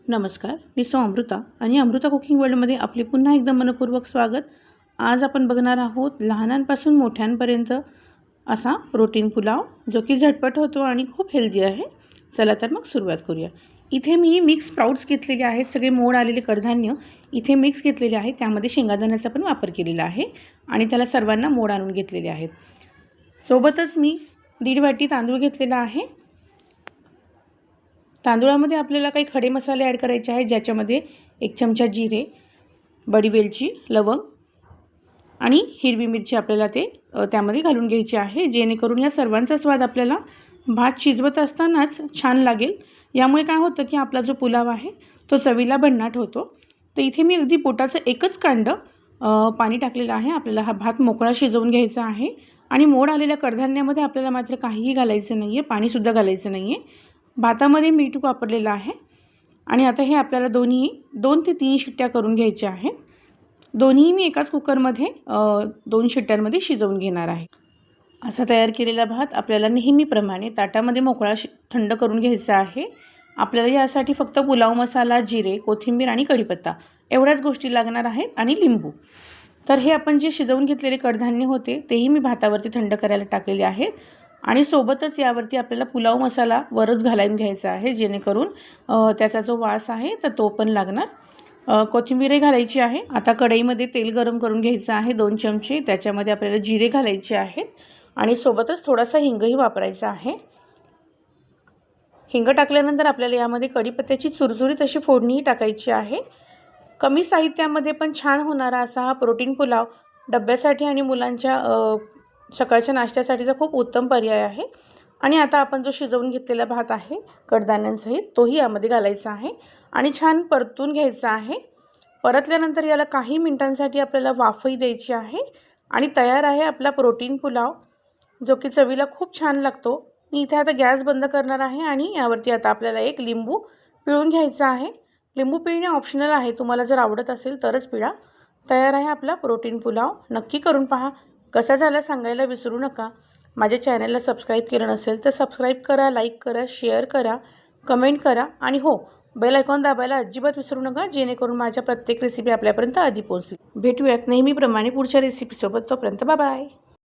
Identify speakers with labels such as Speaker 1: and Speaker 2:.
Speaker 1: नमस्कार, मी अमृता आणि अमृता कुकिंग वर्ल्डमध्ये आपले पुन्हा एकदा मनपूर्वक स्वागत। आज आपण बघणार आहोत लहानांपासून मोठ्यांपर्यंत असा प्रोटीन पुलाव जो की झटपट होतो आणि खूप हेल्दी आहे। चला तर मग सुरुवात करूया। इथे मी मिक्स स्प्राउट्स घेतलेले आहेत, सगळे मोड आलेले कडधान्य इथे मिक्स घेतलेले आहेत, त्यामध्ये शेंगादाण्याचा पण वापर केलेला आहे आणि त्याला सर्वांना मोड आणून घेतलेले आहेत। सोबतच मी 1.5 वाटी तांदूळ घेतलेला आहे। तांदूळामध्ये आपल्याला काही खडे मसाले ॲड करायचे आहेत, ज्याच्यामध्ये 1 चमचा जिरे, बडी वेलची, लवंग आणि हिरवी मिरची आपल्याला त्यामध्ये घालून घ्यायची आहे, जेणेकरून या सर्वांचा स्वाद आपल्याला भात शिजवत असतानाच छान लागेल। यामुळे काय होतं की आपला जो पुलाव आहे तो चवीला भन्नाट होतो। तर इथे मी अगदी पोटाचं एकच कांडं पाणी टाकलेलं आहे। आपल्याला हा भात मोकळा शिजवून घ्यायचा आहे आणि मोड आलेल्या कडधान्यामध्ये आपल्याला मात्र काहीही घालायचं नाही आहे, पाणीसुद्धा घालायचं नाही आहे। भातामध्ये मीठ वापरलेलं आहे आणि आता हे आपल्याला दोन्ही 2 ते 3 शिट्ट्या करून घ्यायच्या आहेत। दोन्ही मी एकाच कुकरमध्ये 2 शिट्ट्यांमध्ये शिजवून घेणार आहे। असा तयार केलेला भात आपल्याला नेहमीप्रमाणे ताटामध्ये मोकळा थंड करून घ्यायचा आहे। आपल्याला यासाठी फक्त पुलाव मसाला, जिरे, कोथिंबीर आणि कढीपत्ता एवढ्याच गोष्टी लागणार आहेत आणि लिंबू। तर हे आपण जे शिजवून घेतलेले कडधान्य होते तेही मी भातावरती थंड करायला टाकलेले आहेत आणि सोबतच यावरती आपल्याला पुलाव मसाला वरच घालून घ्यायचा आहे, जेणेकरून त्याचा जो वास आहे तर तो पण लागणार। कोथिंबीरही घालायची आहे। आता कढईमध्ये तेल गरम करून घ्यायचं आहे 2 चमचे, त्याच्यामध्ये आपल्याला जिरे घालायचे आहेत आणि सोबतच थोडासा हिंगही वापरायचा आहे। हिंग टाकल्यानंतर आपल्याला यामध्ये कढीपत्त्याची चुरचुरीत अशी फोडणीही टाकायची आहे। कमी साहित्यामध्ये पण छान होणारा असा हा प्रोटीन पुलाव डब्यासाठी आणि मुलांच्या सकाळच्या नाश्त्यासाठीचा खूप उत्तम पर्याय आहे। आणि आता आपण जो शिजवून घेतलेला भात आहे कडधान्यांसहित तोही यामध्ये घालायचा आहे आणि छान परतून घ्यायचा आहे। परतल्यानंतर याला काही मिनिटांसाठी आपल्याला वाफही द्यायची आहे आणि तयार आहे आपला प्रोटीन पुलाव, जो की चवीला खूप छान लागतो। मी इथे आता गॅस बंद करणार आहे आणि यावरती आता आपल्याला एक लिंबू पिळून घ्यायचा आहे। लिंबू पिळणे ऑप्शनल आहे, तुम्हाला जर आवडत असेल तरच पिळा। तयार आहे आपला प्रोटीन पुलाव। नक्की करून पहा, कसा झाला सांगायला विसरू नका। माझ्या चॅनलला सबस्क्राईब केलं नसेल तर सबस्क्राईब करा, लाईक करा, शेअर करा, कमेंट करा आणि हो, बेल आयकॉन दाबायला अजिबात विसरू नका, जेणेकरून माझ्या प्रत्येक रेसिपी आपल्यापर्यंत आधी पोहोचेल। भेटूयात नेहमीप्रमाणे पुढच्या रेसिपीसोबत, तोपर्यंत बाय बाय।